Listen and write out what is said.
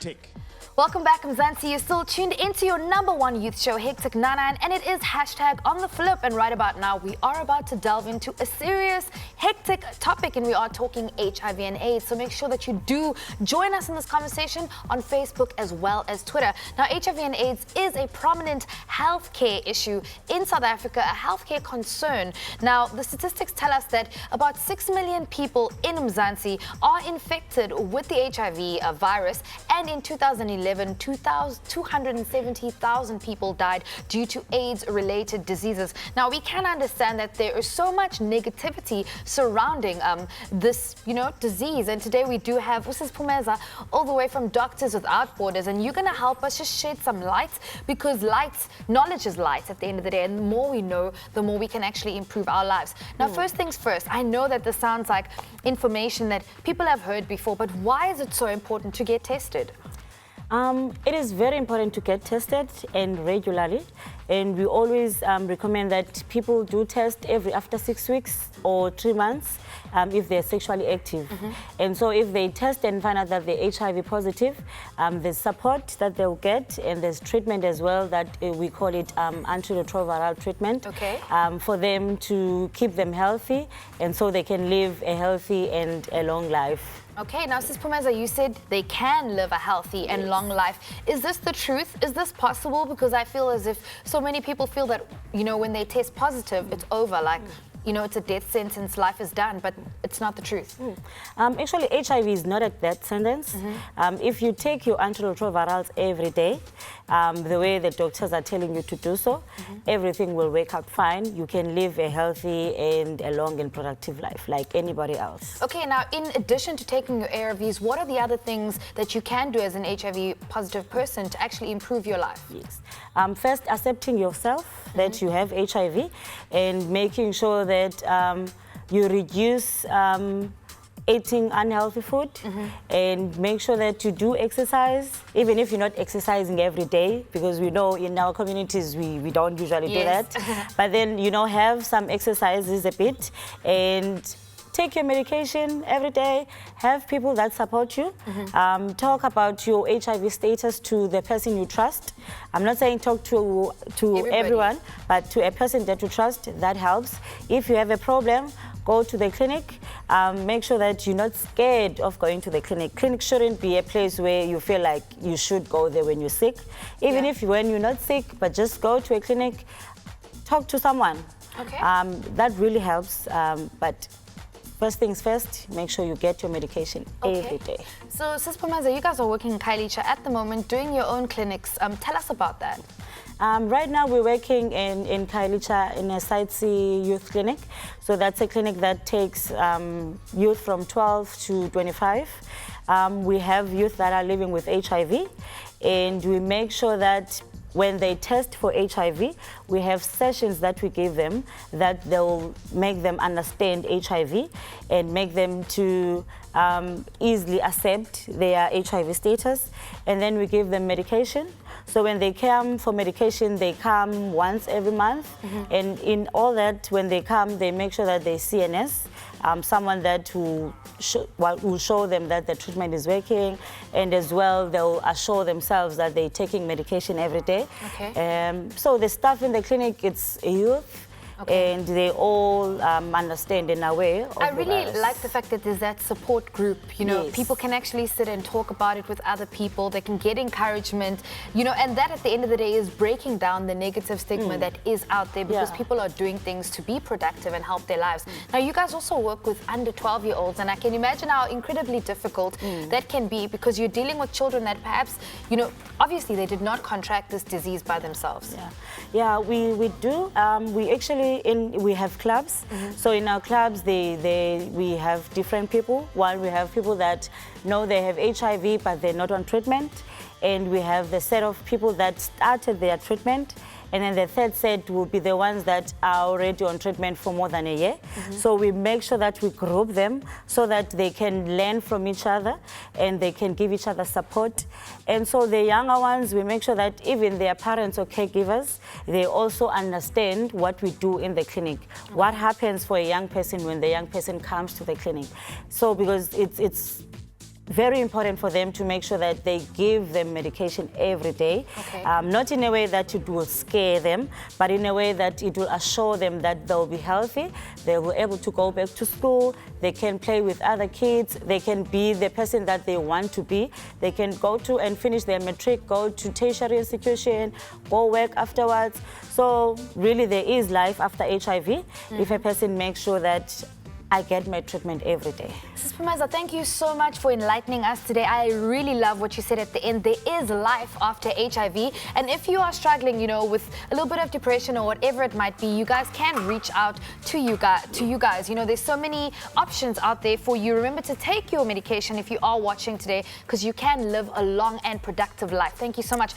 Hectic. Welcome back, Mzansi. You're still tuned into your #1 youth show, Hectic 99, and it is hashtag on the flip. And right about now, we are about to delve into a serious, hectic topic, and we are talking HIV and AIDS. So make sure that you do join us in this conversation on Facebook as well as Twitter. Now, HIV and AIDS is a prominent healthcare issue in South Africa, a healthcare concern. Now, the statistics tell us that about 6 million people in Mzansi are infected with the HIV virus, and in 2011, 270,000 people died due to AIDS-related diseases. Now, we can understand that there is so much negativity surrounding this, disease. And today we do have Mrs. Pumeza all the way from Doctors Without Borders, and you're going to help us just shed some light, because knowledge is light at the end of the day, and the more we know, the more we can actually improve our lives. Now, first things first, I know that this sounds like information that people have heard before, but why is it so important to get tested? It is very important to get tested, and regularly, and we always recommend that people do test after 6 weeks or 3 months if they're sexually active. And so if they test and find out that they're HIV positive, there's support that they'll get, and there's treatment as well that we call it antiretroviral treatment, for them to keep them healthy, and so they can live a healthy and a long life. Okay, now, Sis Pumeza, you said they can live a healthy and long life. Is this the truth? Is this possible? Because I feel as if so many people feel that, when they test positive, it's over. Like, it's a death sentence, life is done, but it's not the truth. Actually, HIV is not a death sentence. If you take your antiretrovirals every day, the way the doctors are telling you to do so, everything will work out fine. You can live a healthy and a long and productive life like anybody else. Okay, now, in addition to taking your ARVs, what are the other things that you can do as an HIV positive person to actually improve your life? Yes. First, accepting yourself that you have HIV, and making sure that you reduce eating unhealthy food, and make sure that you do exercise, even if you're not exercising every day, because we know in our communities we don't usually do that. But then, have some exercises a bit, and take your medication every day. Have people that support you. Talk about your HIV status to the person you trust. I'm not saying talk to everyone, but to a person that you trust. That helps. If you have a problem, go to the clinic. Make sure that you're not scared of going to the clinic. Clinic shouldn't be a place where you feel like you should go there when you're sick. Even if when you're not sick, but just go to a clinic, talk to someone. That really helps. But first things first, make sure you get your medication every day. So, Sis Pumeza, you guys are working in Khayelitsha at the moment, doing your own clinics. Tell us about that. Right now, we're working in Khayelitsha in a Site C youth clinic. So that's a clinic that takes youth from 12 to 25. We have youth that are living with HIV, and we make sure that when they test for HIV, we have sessions that we give them that they'll make them understand HIV and make them to easily accept their HIV status. And then we give them medication. So when they come for medication, they come once every month. And in all that, when they come, they make sure that they see a nurse, someone that will show them that the treatment is working, and as well they'll assure themselves that they're taking medication every day. So the staff in the clinic, it's youth, and they all understand and aware of I really the virus. like the fact that there's that support group. People can actually sit and talk about it with other people. They can get encouragement, and that at the end of the day is breaking down the negative stigma that is out there, because people are doing things to be productive and help their lives. Now, you guys also work with under 12-year-olds, and I can imagine how incredibly difficult that can be, because you're dealing with children that perhaps, obviously they did not contract this disease by themselves. Yeah, we do. We actually we have clubs. So in our clubs, we have different people. One, we have people that know they have HIV, but they're not on treatment. And we have the set of people that started their treatment. And then the third set will be the ones that are already on treatment for more than a year. So we make sure that we group them so that they can learn from each other and they can give each other support. And so the younger ones, we make sure that even their parents or caregivers, they also understand what we do in the clinic. What happens for a young person when the young person comes to the clinic. So because it's very important for them to make sure that they give them medication every day. Okay. Not in a way that it will scare them, but in a way that it will assure them that they'll be healthy, they will be able to go back to school, they can play with other kids, they can be the person that they want to be, they can go to and finish their matric, go to tertiary institution, go work afterwards. So really there is life after HIV if a person makes sure that I get my treatment every day. Sis Pumeza, thank you so much for enlightening us today. I really love what you said at the end. There is life after HIV. And if you are struggling, you know, with a little bit of depression or whatever it might be, you guys can reach out to you guys. You know, there's so many options out there for you. Remember to take your medication if you are watching today, because you can live a long and productive life. Thank you so much.